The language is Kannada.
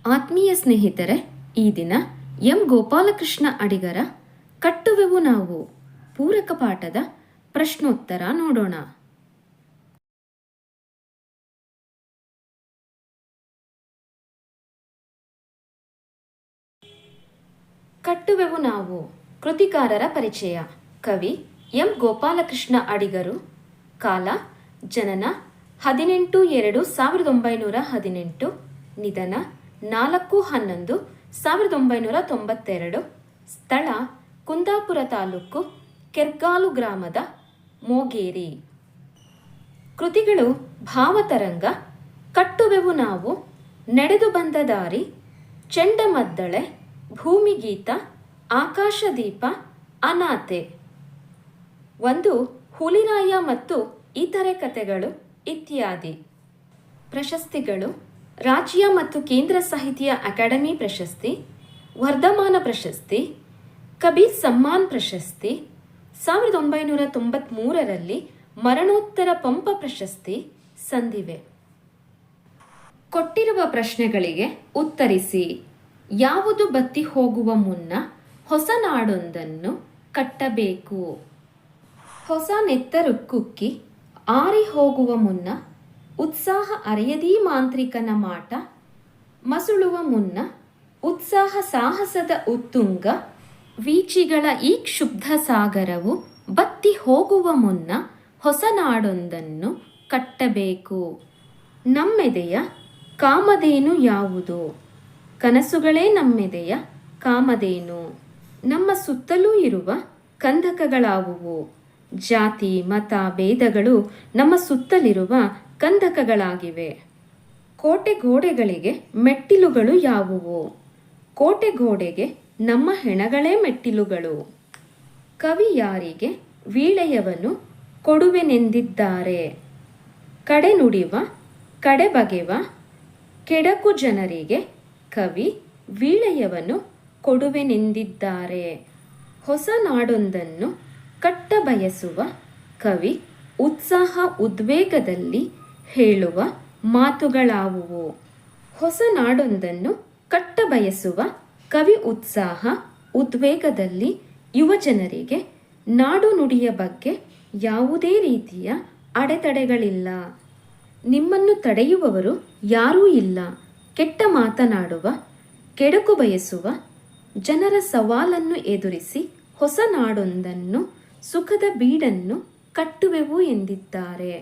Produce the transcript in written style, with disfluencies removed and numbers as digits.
ಆತ್ಮೀಯ ಸ್ನೇಹಿತರೆ, ಈ ದಿನ ಎಂ ಗೋಪಾಲಕೃಷ್ಣ ಅಡಿಗರ ಕಟ್ಟುವೆವು ನಾವು ಪೂರಕ ಪಾಠದ ಪ್ರಶ್ನೋತ್ತರ ನೋಡೋಣ. ಕಟ್ಟುವೆವು ನಾವು ಕೃತಿಕಾರರ ಪರಿಚಯ. ಕವಿ ಎಂ ಗೋಪಾಲಕೃಷ್ಣ ಅಡಿಗರು. ಕಾಲ ಜನನ 18/2/1918, ನಿಧನ 4/11/1992, ಸ್ಥಳ ಕುಂದಾಪುರ ತಾಲೂಕು ಕೆರ್ಗಾಲು ಗ್ರಾಮದ ಮೋಗೇರಿ. ಕೃತಿಗಳು: ಭಾವತರಂಗ, ಕಟ್ಟುವೆವು ನಾವು, ನಡೆದು ಬಂದ ದಾರಿ, ಚೆಂಡಮದ್ದಳೆ, ಭೂಮಿಗೀತ, ಆಕಾಶದೀಪ, ಅನಾಥೆ. 1. ಹುಲಿರಾಯ ಮತ್ತು ಇತರೆ ಕಥೆಗಳು ಇತ್ಯಾದಿ. ಪ್ರಶಸ್ತಿಗಳು: ರಾಜ್ಯ ಮತ್ತು ಕೇಂದ್ರ ಸಾಹಿತ್ಯ ಅಕಾಡೆಮಿ ಪ್ರಶಸ್ತಿ, ವರ್ಧಮಾನ ಪ್ರಶಸ್ತಿ, ಕಬೀರ್ ಸಮ್ಮಾನ್ ಪ್ರಶಸ್ತಿ, 1993ರಲ್ಲಿ ಮರಣೋತ್ತರ ಪಂಪ ಪ್ರಶಸ್ತಿ ಸಂದಿವೆ. ಕೊಟ್ಟಿರುವ ಪ್ರಶ್ನೆಗಳಿಗೆ ಉತ್ತರಿಸಿ. ಯಾವುದು ಬತ್ತಿ ಹೋಗುವ ಮುನ್ನ ಹೊಸ ನಾಡೊಂದನ್ನು ಕಟ್ಟಬೇಕು? ಹೊಸ ನೆತ್ತರುಕ್ಕುಕ್ಕಿ ಆರಿ ಹೋಗುವ ಮುನ್ನ ಉತ್ಸಾಹ ಅರೆಯದೀ ಮಾಂತ್ರಿಕನ ಮಾಟ, ಮಸುಳುವ ಮುನ್ನ ಉತ್ಸಾಹ ಸಾಹಸದ ಉತ್ತುಂಗ, ವೀಚಿಗಳ ಈ ಕ್ಷುಬ್ಧ ಸಾಗರವು ಬತ್ತಿ ಹೋಗುವ ಮುನ್ನ ಹೊಸ ನಾಡೊಂದನ್ನು ಕಟ್ಟಬೇಕು. ನಮ್ಮೆದೆಯ ಕಾಮಧೇನು ಯಾವುದು? ಕನಸುಗಳೇ ನಮ್ಮೆದೆಯ ಕಾಮಧೇನು. ನಮ್ಮ ಸುತ್ತಲೂ ಇರುವ ಕಂದಕಗಳಾವುವು? ಜಾತಿ ಮತ ಭೇದಗಳು ನಮ್ಮ ಸುತ್ತಲಿರುವ ಕಂದಕಗಳಾಗಿವೆ. ಕೋಟೆ ಗೋಡೆಗಳಿಗೆ ಮೆಟ್ಟಿಲುಗಳು ಯಾವುವು? ಕೋಟೆ ಗೋಡೆಗೆ ನಮ್ಮ ಹೆಣಗಳೇ ಮೆಟ್ಟಿಲುಗಳು. ಕವಿ ಯಾರಿಗೆ ವೀಳೆಯವನು ಕೊಡುವೆನೆಂದಿದ್ದಾರೆ? ಕಡೆ ನುಡಿವ, ಕಡೆ ಬಗೆವ, ಕೆಡಕು ಜನರಿಗೆ ಕವಿ ವೀಳೆಯವನು ಕೊಡುವೆನೆಂದಿದ್ದಾರೆ. ಹೊಸ ನಾಡೊಂದನ್ನು ಕಟ್ಟ ಬಯಸುವ ಕವಿ ಉತ್ಸಾಹ ಉದ್ವೇಗದಲ್ಲಿ ಹೇಳುವ ಮಾತುಗಳಾವುವು? ಹೊಸ ನಾಡೊಂದನ್ನು ಕಟ್ಟ ಬಯಸುವ ಕವಿ ಉತ್ಸಾಹ ಉದ್ವೇಗದಲ್ಲಿ ಯುವಜನರಿಗೆ ನಾಡು ನುಡಿಯ ಬಗ್ಗೆ ಯಾವುದೇ ರೀತಿಯ ಅಡೆತಡೆಗಳಿಲ್ಲ. ನಿಮ್ಮನ್ನು ತಡೆಯುವವರು ಯಾರೂ ಇಲ್ಲ. ಕೆಟ್ಟ ಮಾತನಾಡುವ, ಕೆಡುಕು ಬಯಸುವ ಜನರ ಸವಾಲನ್ನು ಎದುರಿಸಿ ಹೊಸ ನಾಡೊಂದನ್ನು, ಸುಖದ ಬೀಡನ್ನು ಕಟ್ಟುವೆವು ಎಂದಿದ್ದಾರೆ.